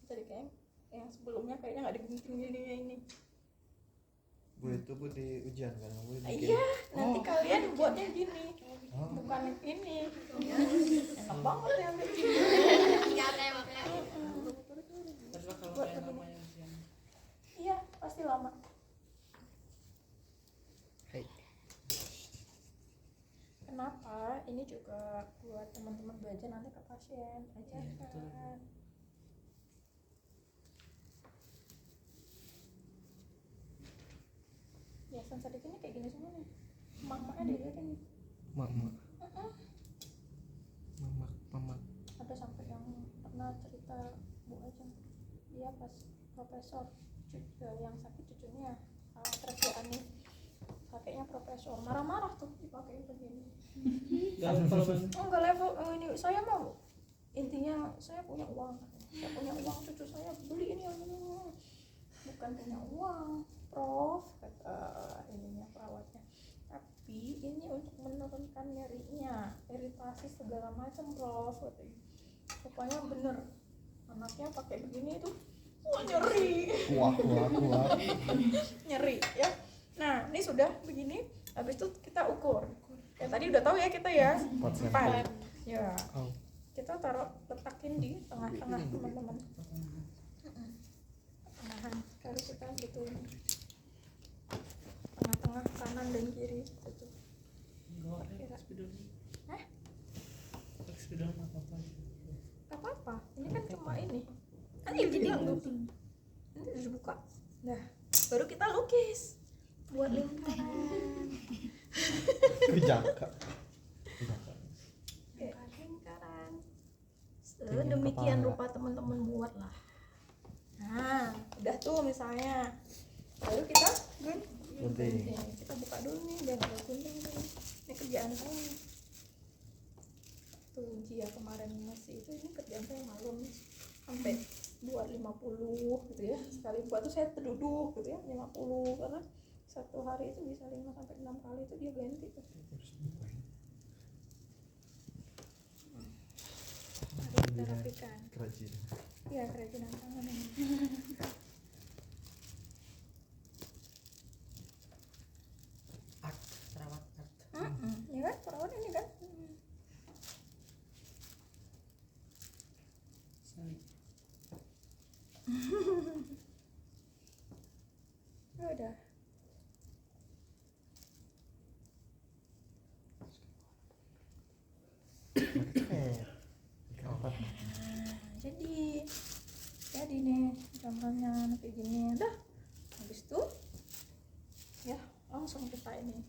Jadi kayak yang sebelumnya kayaknya nggak digunting jadinya ini.
Bu itu bu di ujian kan, bu di
Iya, nanti kalian buatnya gini, bukan ini. Enak banget ya ambil gini. Buat begini. Iya, pasti lama.
Hai.
Kenapa? Ini juga buat teman-teman belajar nanti ke pasien, ajarkan. Ya, sensorik ini kayak gini semua nih. Mak-maknya diajarin nih.
Mama. Mama.
Ada sampai yang pernah cerita Bu Ajeng, dia pas profesor yang sakit cucunya kerjaan nih, kakeknya profesor marah-marah tuh dipakai begini. Enggak level ini saya mau, intinya saya punya uang, cucu saya beli ini bukan punya uang prof, kata ininya perawatnya, tapi ini untuk menurunkan nyerinya, iritasi segala macam prof, katanya. Rupanya bener anaknya pakai begini itu nyeri.
kuah.
Nyeri ya. Nah, ini sudah begini, habis itu kita ukur. Ya tadi udah tahu ya kita ya. 4. Ya.
Oh.
Kita letakin di tengah-tengah teman-teman. Pertengahan. Kalau kita betulin. Tengah-tengah kanan dan kiri itu. Hah? Gak apa-apa. Ini kan cuma ini. Kan ini bilang tuh. Nanti dibuka. Nah, baru kita lukis. Buat lingkaran.
Kejangka.
Lingkaran. Sedemikian rupa teman-teman buat lah. Nah, udah tuh misalnya. Baru kita gunting. Kita buka dulu nih, biar ada gunting dulu. Ini kerjaan saya. Tuh Jia kemarin masih itu, ini kerjaan saya malam sampai buat 50 gitu ya. Sekali buat tuh saya terduduk gitu ya, 50 karena satu hari itu bisa 5 sampai 6 kali itu dia ganti tuh. Harus kita rapikan.
Kerajinan.
Iya, kerajinan tangan ini.
Art, perawat art.
Ya kan, perawat ini kan. Ya udah. Jadi nih gambarnya kayak gini. Udah. Habis itu ya langsung kita ini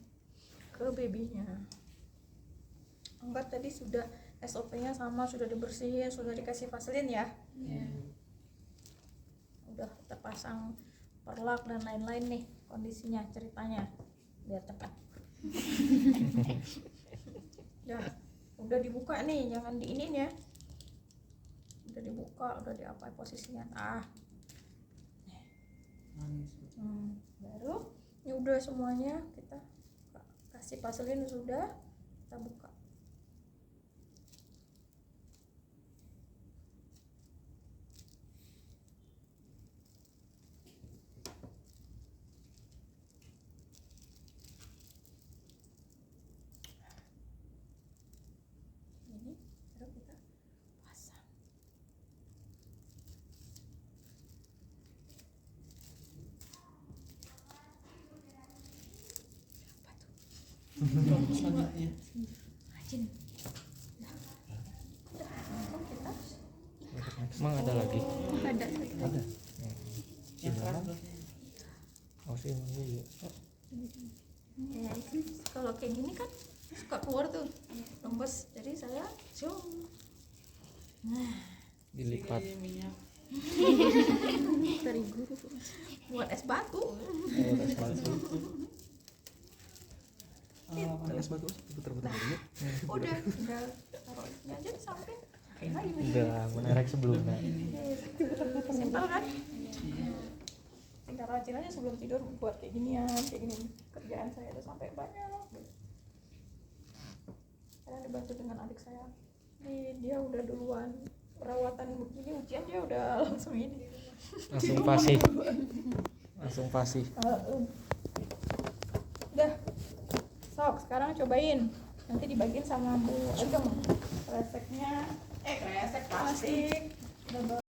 ke babynya. Anggap tadi sudah SOP-nya sama, sudah dibersihin, sudah dikasih vaselin ya. Udah terpasang perlak dan lain-lain nih kondisinya, ceritanya biar cepat. Ya, udah dibuka nih, jangan diinin ya. Udah dibuka, udah diapain posisinya. Baru ini udah semuanya kita kasih vaselin, sudah kita buka. Ini baru kita pasang.
Selanjutnya.
Rajin. Udah, kita
Emang ada lagi?
ada.
Ada.
Si Mama. Oh si Mama ya.
Ya, itu kalau kayak gini kan suka keluar tuh lembes, jadi saya cium. Nah,
Dilipat.
terigu buat es batu.
Es batu. Es batu putar-putar dulu.
Udah taruh ini aja di samping. Kayak gini.
Udah menarik sebelumnya.
Simpel kan? Tinggal rajin aja sebelum tidur buat kayak ginian, kayak gini. Kerjaan saya udah sampai banyak. Karena dibantu dengan adik saya. Dia udah duluan perawatan begini, ujian dia udah langsung ini.
Langsung pasti.
Udah. Sok, sekarang cobain. Nanti dibagiin sama Bu Ageng. Kreseknya, kresek plastik.